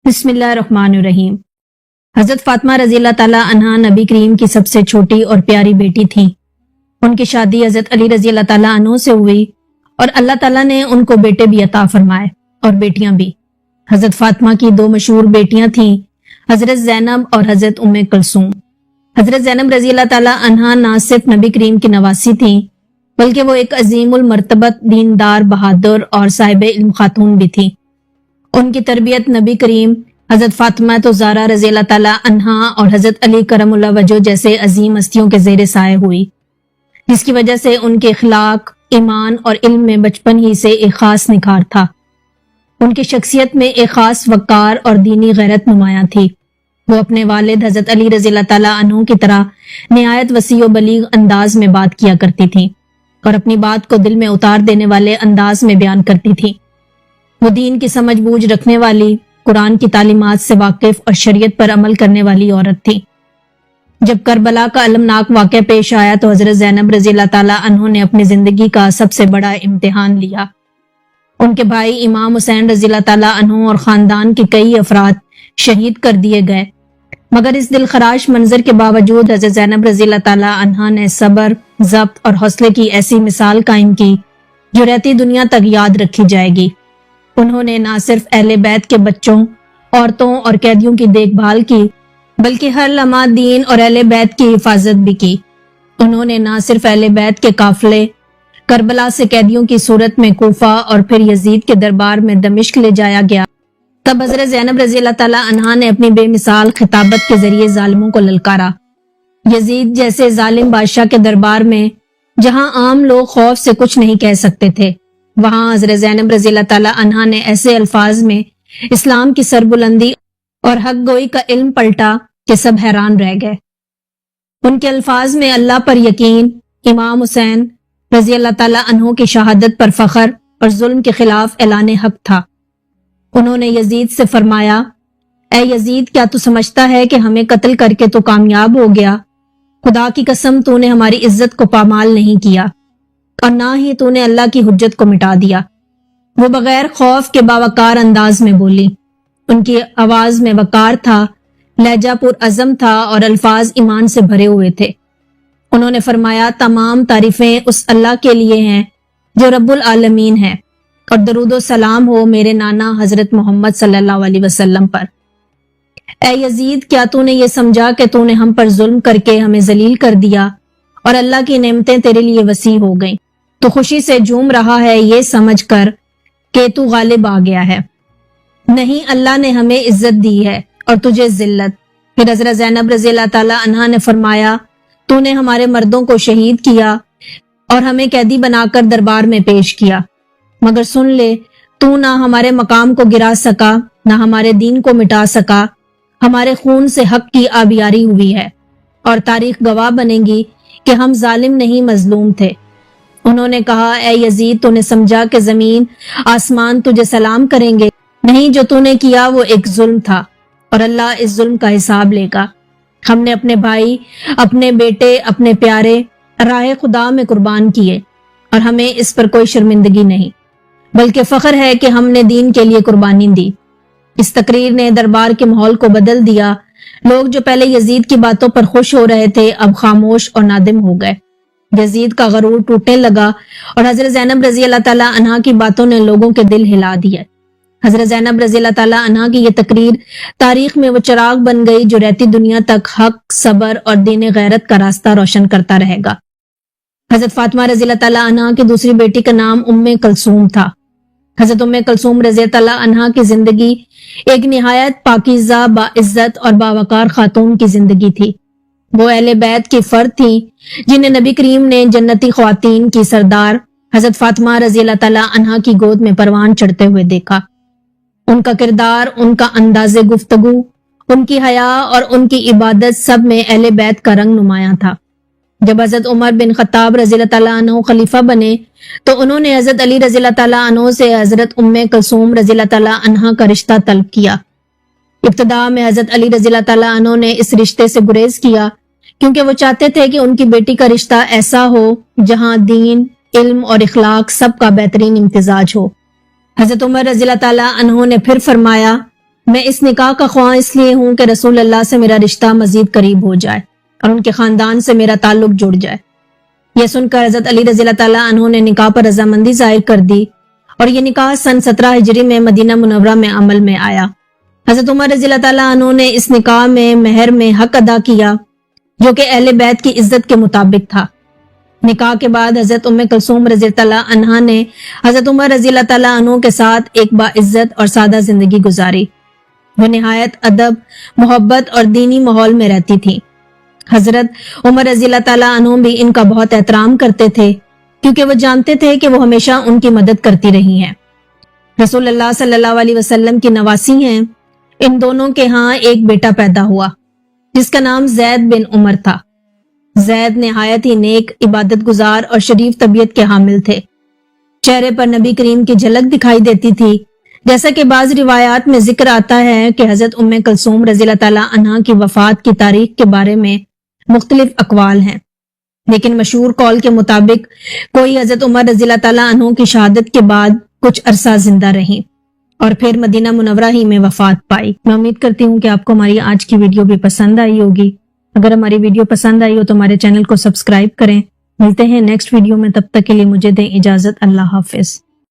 بسم اللہ الرحمن الرحیم۔ حضرت فاطمہ رضی اللہ تعالیٰ عنہا نبی کریم کی سب سے چھوٹی اور پیاری بیٹی تھیں۔ ان کی شادی حضرت علی رضی اللہ تعالیٰ عنہ سے ہوئی اور اللہ تعالیٰ نے ان کو بیٹے بھی عطا فرمائے اور بیٹیاں بھی۔ حضرت فاطمہ کی دو مشہور بیٹیاں تھیں، حضرت زینب اور حضرت ام کلثوم۔ حضرت زینب رضی اللہ تعالیٰ عنہا نہ صرف نبی کریم کی نواسی تھیں بلکہ وہ ایک عظیم المرتبت دیندار، بہادر اور صاحب علم خاتون بھی تھیں۔ ان کی تربیت نبی کریم، حضرت فاطمہ تو زہرا رضی اللہ تعالیٰ عنہا اور حضرت علی کرم اللہ وجہ جیسے عظیم ہستیوں کے زیر سایہ ہوئی، جس کی وجہ سے ان کے اخلاق، ایمان اور علم میں بچپن ہی سے ایک خاص نکھار تھا۔ ان کی شخصیت میں ایک خاص وقار اور دینی غیرت نمایاں تھی۔ وہ اپنے والد حضرت علی رضی اللہ تعالیٰ عنہ کی طرح نہایت وسیع و بلیغ انداز میں بات کیا کرتی تھیں اور اپنی بات کو دل میں اتار دینے والے انداز میں بیان کرتی تھیں۔ وہ دین کی سمجھ بوجھ رکھنے والی، قرآن کی تعلیمات سے واقف اور شریعت پر عمل کرنے والی عورت تھی۔ جب کربلا کا المناک واقعہ پیش آیا تو حضرت زینب رضی اللہ تعالیٰ عنہ نے اپنی زندگی کا سب سے بڑا امتحان لیا۔ ان کے بھائی امام حسین رضی اللہ تعالیٰ عنہ اور خاندان کے کئی افراد شہید کر دیے گئے، مگر اس دلخراش منظر کے باوجود حضرت زینب رضی اللہ تعالیٰ عنہ نے صبر، ضبط اور حوصلے کی ایسی مثال قائم کی جو رہتی دنیا تک یاد رکھی جائے گی۔ انہوں نے نہ صرف اہل بیت کے بچوں، عورتوں اور قیدیوں کی دیکھ بھال کی بلکہ ہر لمحہ دین اور اہل بیت کی حفاظت بھی کی۔ انہوں نے نہ صرف اہل بیت کے قافلے کربلا سے قیدیوں کی صورت میں کوفہ اور پھر یزید کے دربار میں دمشق لے جایا گیا، تب حضرت زینب رضی اللہ تعالیٰ عنہا نے اپنی بے مثال خطابت کے ذریعے ظالموں کو للکارا۔ یزید جیسے ظالم بادشاہ کے دربار میں جہاں عام لوگ خوف سے کچھ نہیں کہہ سکتے تھے، وہاں حضرت زینب رضی اللہ تعالیٰ عنہا نے ایسے الفاظ میں اسلام کی سربلندی اور حق گوئی کا علم پلٹا کہ سب حیران رہ گئے۔ ان کے الفاظ میں اللہ پر یقین، امام حسین رضی اللہ تعالیٰ عنہ کی شہادت پر فخر اور ظلم کے خلاف اعلان حق تھا۔ انہوں نے یزید سے فرمایا، اے یزید، کیا تو سمجھتا ہے کہ ہمیں قتل کر کے تو کامیاب ہو گیا؟ خدا کی قسم، تو نے ہماری عزت کو پامال نہیں کیا اور نہ ہی تو نے اللہ کی حجت کو مٹا دیا۔ وہ بغیر خوف کے باوقار انداز میں بولی۔ ان کی آواز میں وقار تھا، لہجہ پر عزم تھا اور الفاظ ایمان سے بھرے ہوئے تھے۔ انہوں نے فرمایا، تمام تعریفیں اس اللہ کے لیے ہیں جو رب العالمین ہے، اور درود و سلام ہو میرے نانا حضرت محمد صلی اللہ علیہ وسلم پر۔ اے یزید، کیا تو نے یہ سمجھا کہ تو نے ہم پر ظلم کر کے ہمیں ذلیل کر دیا اور اللہ کی نعمتیں تیرے لیے وسیع ہو گئیں؟ تو خوشی سے جھوم رہا ہے یہ سمجھ کر کہ تو غالب آ گیا ہے؟ نہیں، اللہ نے ہمیں عزت دی ہے اور تجھے ذلت۔ پھر حضرت زینب رضی اللہ تعالیٰ عنہا نے فرمایا، تو نے ہمارے مردوں کو شہید کیا اور ہمیں قیدی بنا کر دربار میں پیش کیا، مگر سن لے، تو نہ ہمارے مقام کو گرا سکا، نہ ہمارے دین کو مٹا سکا۔ ہمارے خون سے حق کی آبیاری ہوئی ہے اور تاریخ گواہ بنے گی کہ ہم ظالم نہیں، مظلوم تھے۔ انہوں نے کہا، اے یزید، تو نے سمجھا کہ زمین آسمان تجھے سلام کریں گے؟ نہیں، جو تو نے کیا وہ ایک ظلم تھا اور اللہ اس ظلم کا حساب لے گا۔ ہم نے اپنے بھائی، اپنے بیٹے، اپنے پیارے راہ خدا میں قربان کیے اور ہمیں اس پر کوئی شرمندگی نہیں، بلکہ فخر ہے کہ ہم نے دین کے لیے قربانی دی۔ اس تقریر نے دربار کے ماحول کو بدل دیا۔ لوگ جو پہلے یزید کی باتوں پر خوش ہو رہے تھے اب خاموش اور نادم ہو گئے۔ یزید کا غرور ٹوٹنے لگا اور حضرت زینب رضی اللہ تعالیٰ عنہا کی باتوں نے لوگوں کے دل ہلا دیے۔ حضرت زینب رضی اللہ تعالیٰ عنہا کی یہ تقریر تاریخ میں وہ چراغ بن گئی جو رہتی دنیا تک حق، صبر اور دین غیرت کا راستہ روشن کرتا رہے گا۔ حضرت فاطمہ رضی اللہ تعالیٰ عنہا کی دوسری بیٹی کا نام ام کلثوم تھا۔ حضرت ام کلثوم رضی اللہ عنہا کی زندگی ایک نہایت پاکیزہ، باعزت اور باوقار خاتون کی زندگی تھی۔ وہ اہل بیت کی فرد تھیں جنہیں نبی کریم نے جنتی خواتین کی سردار حضرت فاطمہ رضی اللہ تعالیٰ عنہا کی گود میں پروان چڑھتے ہوئے دیکھا۔ ان کا کردار، ان کا انداز گفتگو، ان کی حیا اور ان کی عبادت، سب میں اہل بیت کا رنگ نمایاں تھا۔ جب حضرت عمر بن خطاب رضی اللہ تعالیٰ عنہ خلیفہ بنے تو انہوں نے حضرت علی رضی اللہ تعالیٰ عنہ سے حضرت ام کلثوم رضی اللہ تعالیٰ عنہا کا رشتہ طلب کیا۔ ابتدا میں حضرت علی رضی اللہ تعالیٰ عنہ نے اس رشتے سے گریز کیا کیونکہ وہ چاہتے تھے کہ ان کی بیٹی کا رشتہ ایسا ہو جہاں دین، علم اور اخلاق سب کا بہترین امتزاج ہو۔ حضرت عمر رضی اللہ تعالیٰ عنہ نے پھر فرمایا، میں اس نکاح کا خواہاں اس لیے ہوں کہ رسول اللہ سے میرا رشتہ مزید قریب ہو جائے اور ان کے خاندان سے میرا تعلق جڑ جائے۔ یہ سن کر حضرت علی رضی اللہ تعالیٰ عنہ نے نکاح پر رضامندی ظاہر کر دی اور یہ نکاح سن 17 ہجری میں مدینہ منورہ میں عمل میں آیا۔ حضرت عمر رضی اللہ تعالیٰ عنہ نے اس نکاح میں مہر میں حق ادا کیا جو کہ اہل بیت کی عزت کے مطابق تھا۔ نکاح کے بعد حضرت ام کلثوم رضی اللہ تعالیٰ عنہا نے حضرت عمر رضی اللہ تعالیٰ عنہ کے ساتھ ایک باعزت اور سادہ زندگی گزاری۔ وہ نہایت ادب، محبت اور دینی ماحول میں رہتی تھی۔ حضرت عمر رضی اللہ تعالیٰ عنہ بھی ان کا بہت احترام کرتے تھے کیونکہ وہ جانتے تھے کہ وہ ہمیشہ ان کی مدد کرتی رہی ہیں۔ رسول اللہ صلی اللہ علیہ وسلم کی نواسی ہیں۔ ان دونوں کے ہاں ایک بیٹا پیدا ہوا جس کا نام زید بن عمر تھا۔ زید نہایت ہی نیک، عبادت گزار اور شریف طبیعت کے حامل تھے۔ چہرے پر نبی کریم کی جھلک دکھائی دیتی تھی، جیسا کہ بعض روایات میں ذکر آتا ہے کہ حضرت ام کلثوم رضی اللہ تعالیٰ عنہا کی وفات کی تاریخ کے بارے میں مختلف اقوال ہیں، لیکن مشہور قول کے مطابق کوئی حضرت عمر رضی اللہ تعالیٰ عنہ کی شہادت کے بعد کچھ عرصہ زندہ رہیں اور پھر مدینہ منورہ ہی میں وفات پائی۔ میں امید کرتی ہوں کہ آپ کو ہماری آج کی ویڈیو بھی پسند آئی ہوگی۔ اگر ہماری ویڈیو پسند آئی ہو تو ہمارے چینل کو سبسکرائب کریں۔ ملتے ہیں نیکسٹ ویڈیو میں، تب تک کے لیے مجھے دیں اجازت۔ اللہ حافظ۔